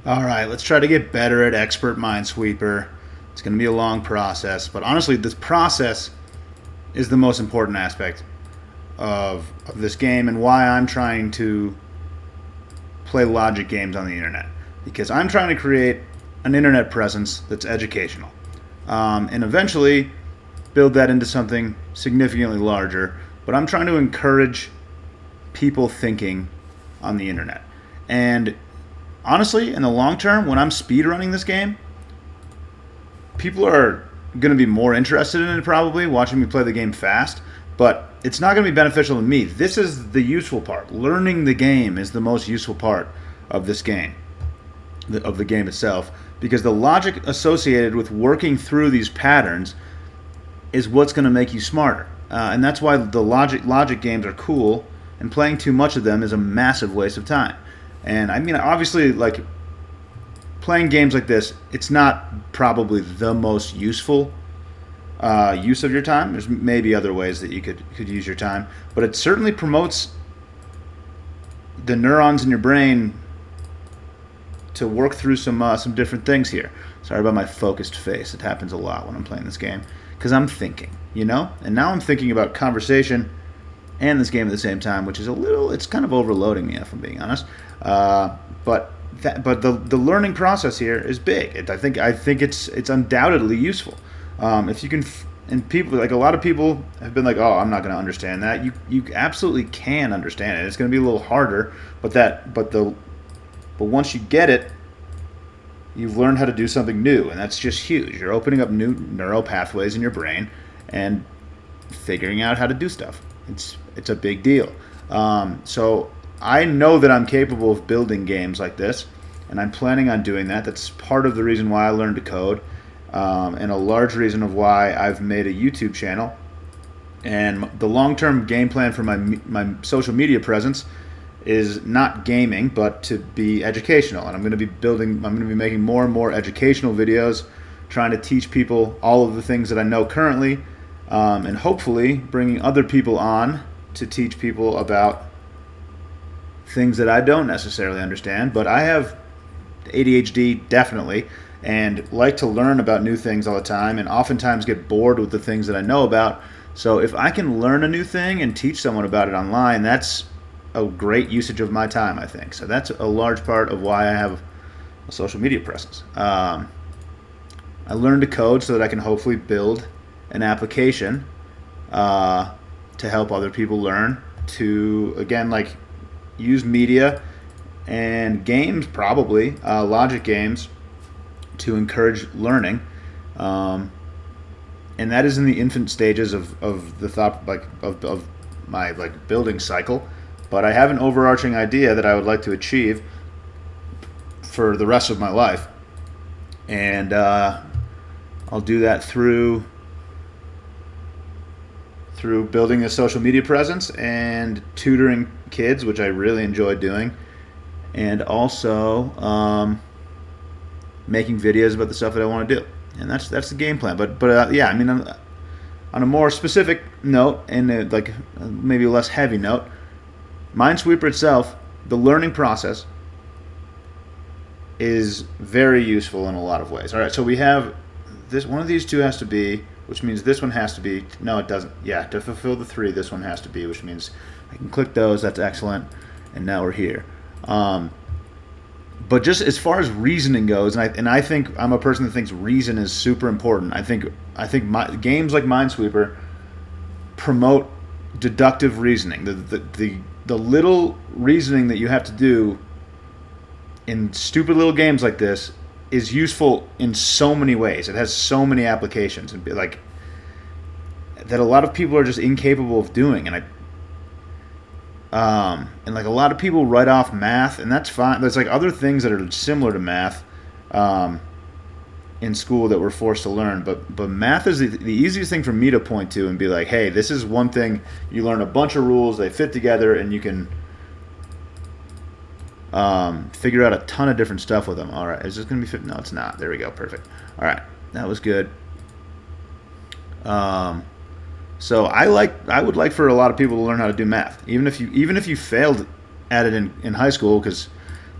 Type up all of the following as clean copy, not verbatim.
All right, let's try to get better at Expert Minesweeper. It's going to be a long process, but honestly, this process is the most important aspect of this game and why I'm trying to play logic games on the internet. Because I'm trying to create an internet presence that's educational. And eventually build that into something significantly larger. But I'm trying to encourage people thinking on the internet. And honestly, in the long term, when I'm speedrunning this game, people are going to be more interested in it probably, watching me play the game fast. But it's not going to be beneficial to me. This is the useful part. Learning the game is the most useful part of this game, of the game itself, because the logic associated with working through these patterns is what's going to make you smarter. And that's why the logic games are cool, and playing too much of them is a massive waste of time. And I mean, obviously, like playing games like this, it's not probably the most useful use of your time. There's maybe other ways that you could use your time, but it certainly promotes the neurons in your brain to work through some different things here. Sorry about my focused face. It happens a lot when I'm playing this game because I'm thinking, you know. And now I'm thinking about conversation and this game at the same time, which is it's kind of overloading me if I'm being honest. But the learning process here is big. I think it's undoubtedly useful. If you can, and people, like a lot of people have been like, oh, I'm not going to understand that. You absolutely can understand it. It's going to be a little harder, but once you get it, you've learned how to do something new, and that's just huge. You're opening up new neural pathways in your brain and figuring out how to do stuff. It's a big deal. So I know that I'm capable of building games like this, and I'm planning on doing that. That's part of the reason why I learned to code. And a large reason of why I've made a YouTube channel. And the long-term game plan for my social media presence is not gaming, but to be educational. And I'm going to be making more and more educational videos, trying to teach people all of the things that I know currently, and hopefully bringing other people on to teach people about things that I don't necessarily understand. But I have ADHD, definitely, and like to learn about new things all the time, and oftentimes get bored with the things that I know about. So if I can learn a new thing and teach someone about it online, that's a great usage of my time, I think. So that's a large part of why I have a social media presence. I learned to code so that I can hopefully build an application to help other people learn to, again, like use media and games, probably logic games, to encourage learning, and that is in the infant stages of the thought, like of my like building cycle. But I have an overarching idea that I would like to achieve for the rest of my life, and I'll do that through building a social media presence and tutoring kids, which I really enjoy doing, and also making videos about the stuff that I want to do. And that's the game plan. But yeah, I mean, on a more specific note, and like maybe a less heavy note, Minesweeper itself, the learning process is very useful in a lot of ways. All right, so we have this. One of these two has to be, which means this one has to be. No, it doesn't. Yeah, to fulfill the three, this one has to be, which means I can click those. That's excellent. And now we're here. But just as far as reasoning goes, and I think I'm a person that thinks reason is super important. I think games like Minesweeper promote deductive reasoning. The little reasoning that you have to do in stupid little games like this is useful in so many ways. It has so many applications, and like that a lot of people are just incapable of doing. And like a lot of people write off math, and that's fine. There's like other things that are similar to math in school that we're forced to learn. But math is the easiest thing for me to point to and be like, hey, this is one thing. You learn a bunch of rules, they fit together, and you can figure out a ton of different stuff with them. All right, is this going to be fit? No, it's not. There we go. Perfect. All right, that was good. So I would like for a lot of people to learn how to do math, even if you failed at it in high school, because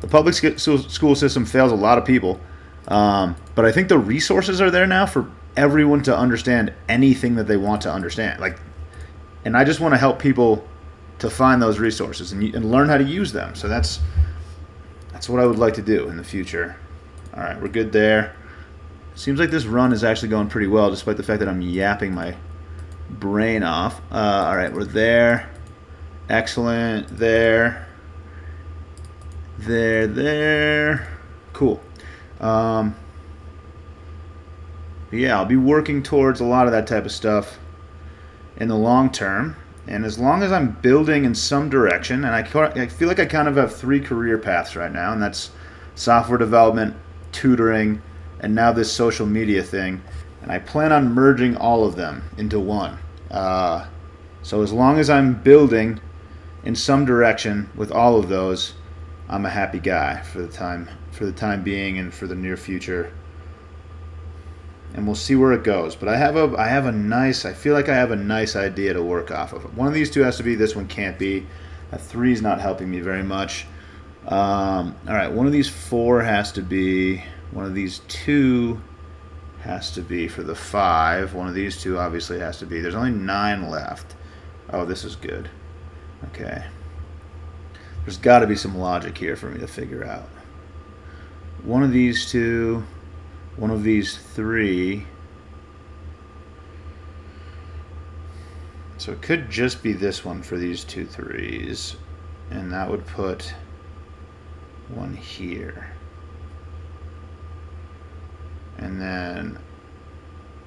The public school system fails a lot of people, but I think the resources are there now for everyone to understand anything that they want to understand. Like, and I just want to help people to find those resources and learn how to use them. So that's what I would like to do in the future. All right, we're good there. Seems like this run is actually going pretty well, despite the fact that I'm yapping my brain off. All right, we're there. Excellent. There. Cool. Yeah, I'll be working towards a lot of that type of stuff in the long term. And as long as I'm building in some direction, and I feel like I kind of have 3 career paths right now, and that's software development, tutoring, and now this social media thing. And I plan on merging all of them into one. So as long as I'm building in some direction with all of those, I'm a happy guy for the time being and for the near future. And we'll see where it goes. But I feel like I have a nice idea to work off of. One of these 2 has to be, this one can't be. A 3 is not helping me very much. All right, one of these 4 has to be. One of these 2 has to be for the 5. One of these 2 obviously has to be. There's only 9 left. Oh, this is good. Okay. There's got to be some logic here for me to figure out. One of these 2, one of these 3. So it could just be this one for these 2 3s. And that would put one here. And then,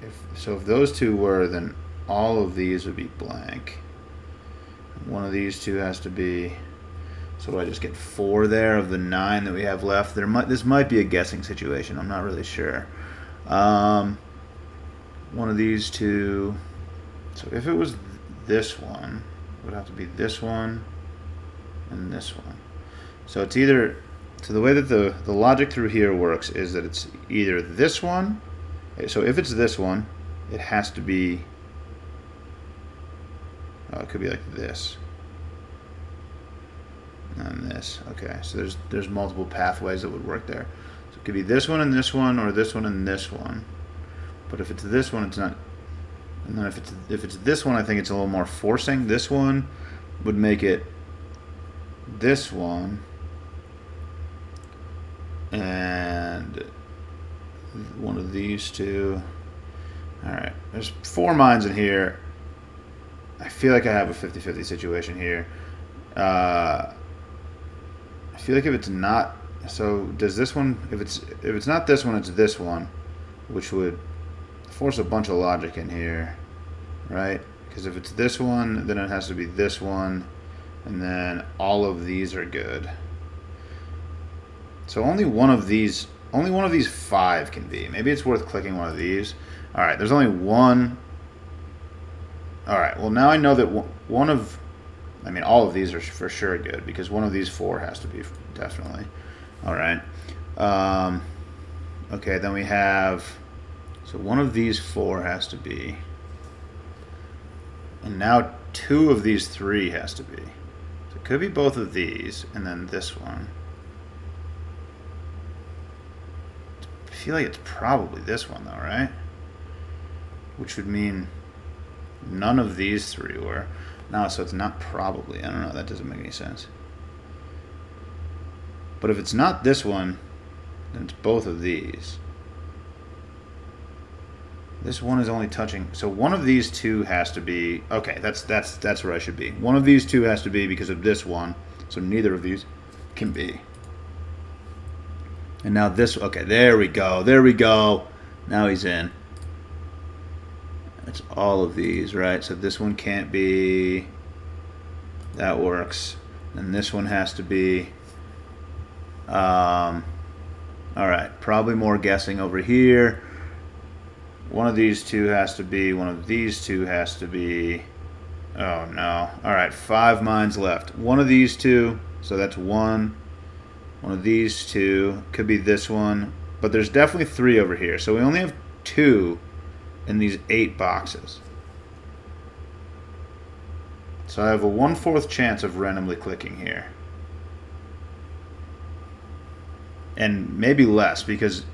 if those 2 were, then all of these would be blank. One of these 2 has to be. So I just get 4 there of the 9 that we have left. This might be a guessing situation. I'm not really sure. One of these 2. So if it was this one, it would have to be this one and this one. So it's either. So the way that the logic through here works is that it's either this one. So if it's this one, it has to be. Oh, it could be like this. And this. Okay, so there's multiple pathways that would work there. So it could be this one and this one, or this one and this one. But if it's this one, it's not. And then if it's this one, I think it's a little more forcing. This one would make it this one. And one of these 2. All right, there's 4 mines in here. I feel like I have a 50-50 situation here. I feel like if it's not, so does this one, if it's not this one, it's this one, which would force a bunch of logic in here, right? Because if it's this one, then it has to be this one, and then all of these are good. So only one of these 5 can be. Maybe it's worth clicking one of these. All right, there's only one. All right, well, now I know that all of these are for sure good, because one of these 4 has to be, definitely. All right. Okay, then we have, so one of these 4 has to be. And now 2 of these 3 has to be. So it could be both of these, and then this one. I feel like it's probably this one, though, right? Which would mean none of these 3 were. No, so it's not probably. I don't know. That doesn't make any sense. But if it's not this one, then it's both of these. This one is only touching. So one of these 2 has to be. Okay, that's where I should be. One of these 2 has to be because of this one. So neither of these can be. And now this, okay, there we go. Now he's in. It's all of these, right? So this one can't be. That works. And this one has to be. All right, probably more guessing over here. One of these 2 has to be. One of these 2 has to be. Oh, no. All right, 5 mines left. One of these 2, so that's 1. One of these 2 could be this one, but there's definitely 3 over here. So we only have 2 in these 8 boxes. So I have a 1/4 chance of randomly clicking here. And maybe less because,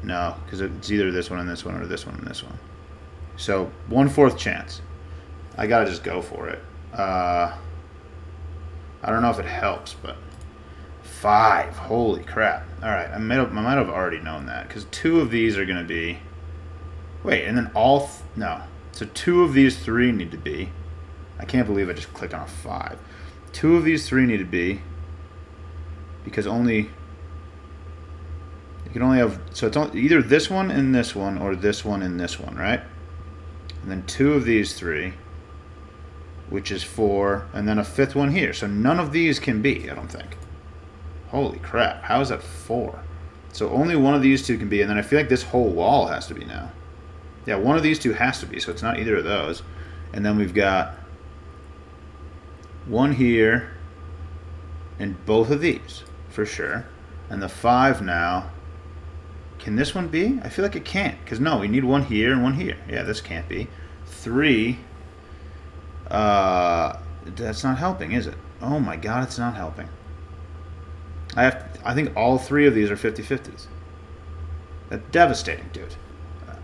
no, because it's either this one and this one or this one and this one. So 1/4 chance. I gotta just go for it. I don't know if it helps, but 5. Holy crap. All right, I might have already known that because 2 of these are going to be. Wait, and then no. So 2 of these 3 need to be. I can't believe I just clicked on a 5. 2 of these 3 need to be because only. You can only have. So it's either this one and this one or this one and this one, right? And then 2 of these 3, which is 4, and then a 5th one here. So none of these can be, I don't think. Holy crap, how is that 4? So only one of these 2 can be, and then I feel like this whole wall has to be now. Yeah, one of these 2 has to be, so it's not either of those. And then we've got 1 here, and both of these, for sure. And the 5 now, can this one be? I feel like it can't, because no, we need 1 here and 1 here. Yeah, this can't be. 3, that's not helping, is it? Oh my god, it's not helping. I think all 3 of these are 50-50s. That's devastating, dude.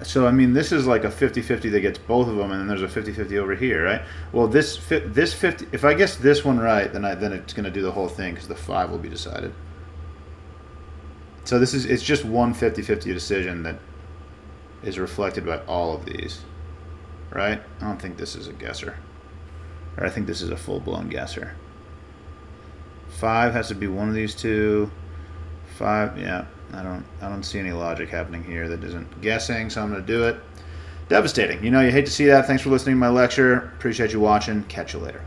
So, I mean, this is like a 50-50 that gets both of them, and then there's a 50-50 over here, right? Well, this 50, if I guess this one right, then it's going to do the whole thing because the 5 will be decided. So it's just one 50-50 decision that is reflected by all of these, right? I don't think this is a guesser. Or I think this is a full-blown guesser. 5 has to be one of these 2. 5, yeah. I don't see any logic happening here that isn't guessing, so I'm going to do it. Devastating. You hate to see that. Thanks for listening to my lecture. Appreciate you watching. Catch you later.